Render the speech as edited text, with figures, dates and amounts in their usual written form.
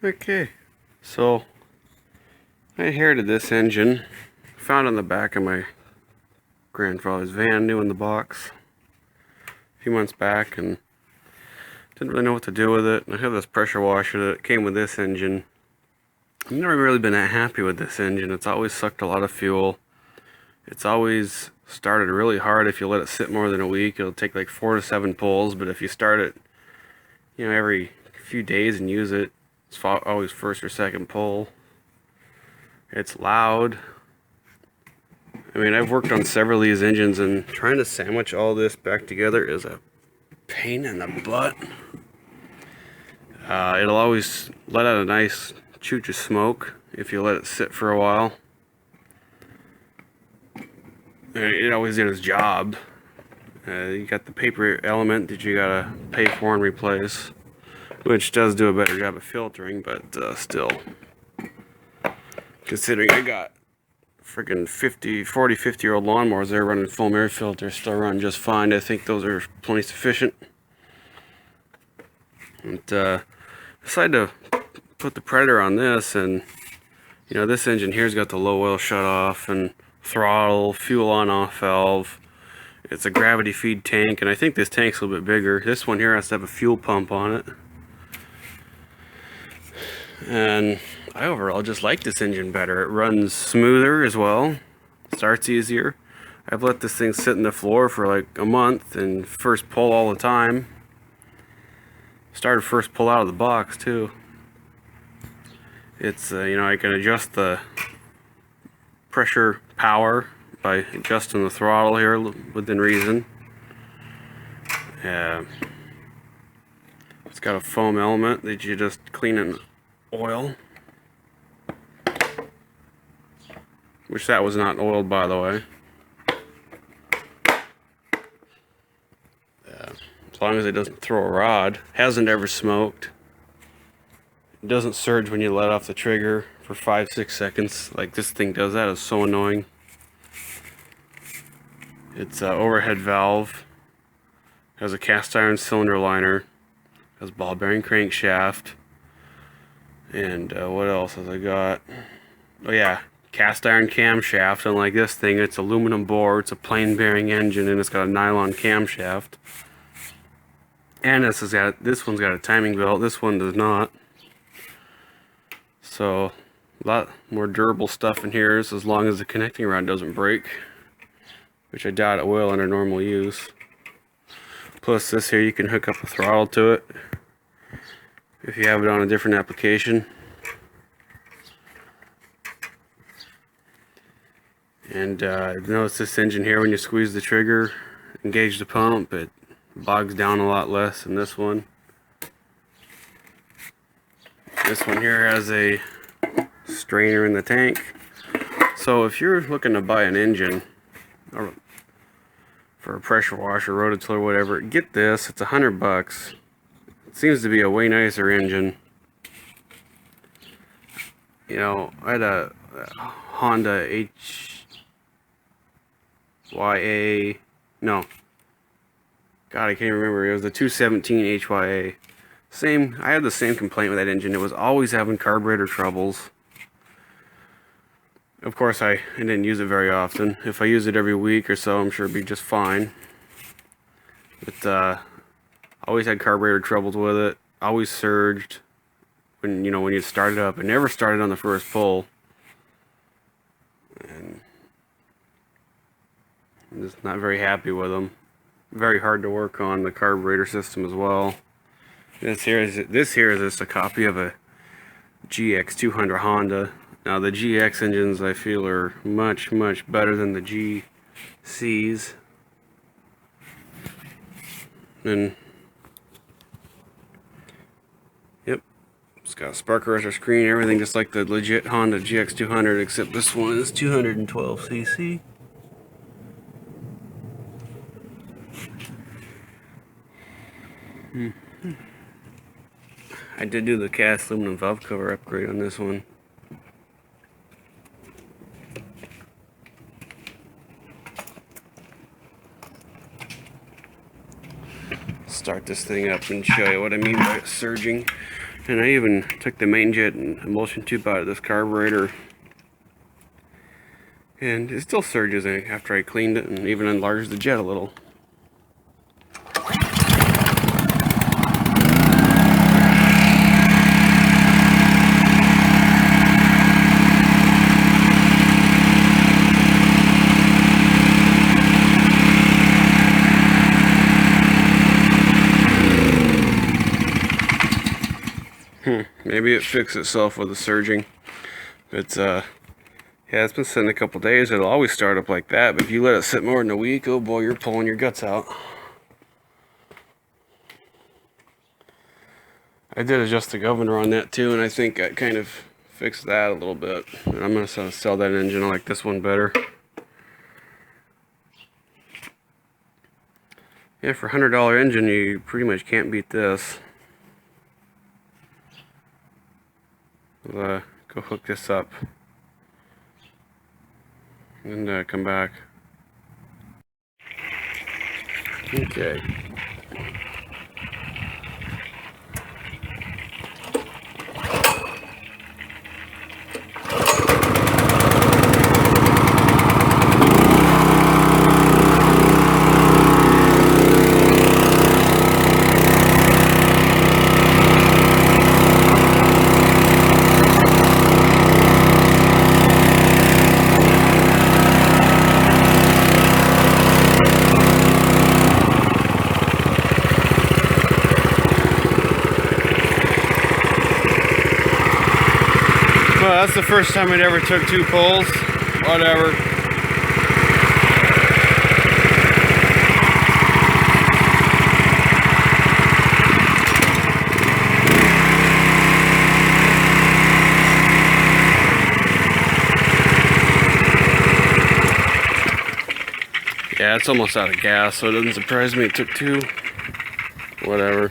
Okay, so I inherited this engine, found it in the back of my grandfather's van, new in the box, a few months back, and didn't really know what to do with it. And I have this pressure washer that came with this engine. I've never really been that happy with this engine. It's always sucked a lot of fuel. It's always started really hard. If you let it sit more than a week, it'll take like 4 to 7 pulls, but if you start it, every few days and use it, it's always first or second pull. It's loud. I mean, I've worked on several of these engines, and trying to sandwich all this back together is a pain in the butt. It'll always let out a nice chooch of smoke if you let it sit for a while. It always did its job. You got the paper element that you gotta pay for and replace, which does do a better job of filtering, but still, considering I got freaking 50-year-old lawnmowers, they're running foam air filters, still run just fine. I think those are plenty sufficient. And decided to put the Predator on this, and this engine here's got the low oil shut off and throttle, fuel on off valve. It's a gravity feed tank, and I think this tank's a little bit bigger. This one here has to have a fuel pump on it. And I overall just like this engine better. It runs smoother as well, starts easier. I've let this thing sit in the floor for like a month and first pull all the time. Started first pull out of the box too. It's I can adjust the pressure power by adjusting the throttle here within reason. It's got a foam element that you just clean in oil, which that was not oiled, by the way. As long as it doesn't throw a rod. Hasn't ever smoked. It doesn't surge when you let off the trigger for 5-6 seconds like this thing does. That is so annoying. It's an overhead valve, has a cast iron cylinder liner, has ball bearing crankshaft, and what else has I got? Oh yeah, cast iron camshaft. Unlike this thing, it's aluminum bore. It's a plain bearing engine, and it's got a nylon camshaft. And this one's got a timing belt. This one does not. So a lot more durable stuff in here, as long as the connecting rod doesn't break, which I doubt it will under normal use. Plus this here, you can hook up a throttle to it if you have it on a different application. And notice this engine here, when you squeeze the trigger, engage the pump, it bogs down a lot less than this one. This one here has a strainer in the tank. So if you're looking to buy an engine for a pressure washer, rototiller, whatever, get this. It's $100. It seems to be a way nicer engine. I had a Honda HYA. No. God, I can't remember. It was the 217 HYA. I had the same complaint with that engine. It was always having carburetor troubles. Of course, I didn't use it very often. If I use it every week or so, I'm sure it'd be just fine. But always had carburetor troubles with it. Always surged when you start it up. It never started on the first pull. And I'm just not very happy with them. Very hard to work on the carburetor system as well. This here is just a copy of a GX200 Honda. Now the GX engines, I feel, are much better than the GCs. And yep, it's got a spark arrestor screen, everything just like the legit Honda GX200, except this one is 212 cc. I did do the cast aluminum valve cover upgrade on this one. Start this thing up and show you what I mean by surging. And I even took the main jet and emulsion tube out of this carburetor, and it still surges after I cleaned it and even enlarged the jet a little. Maybe it fixed itself with the surging. It's yeah, it's been sitting a couple days. It'll always start up like that, but if you let it sit more than a week, oh boy, you're pulling your guts out. I did adjust the governor on that too, and I think I kind of fixed that a little bit. And I'm gonna sell that engine. I like this one better. Yeah, for a $100 engine, you pretty much can't beat this. Go hook this up and come back. Okay. Well, that's the first time it ever took 2 pulls. Whatever. Yeah, it's almost out of gas, so it doesn't surprise me it took 2. Whatever.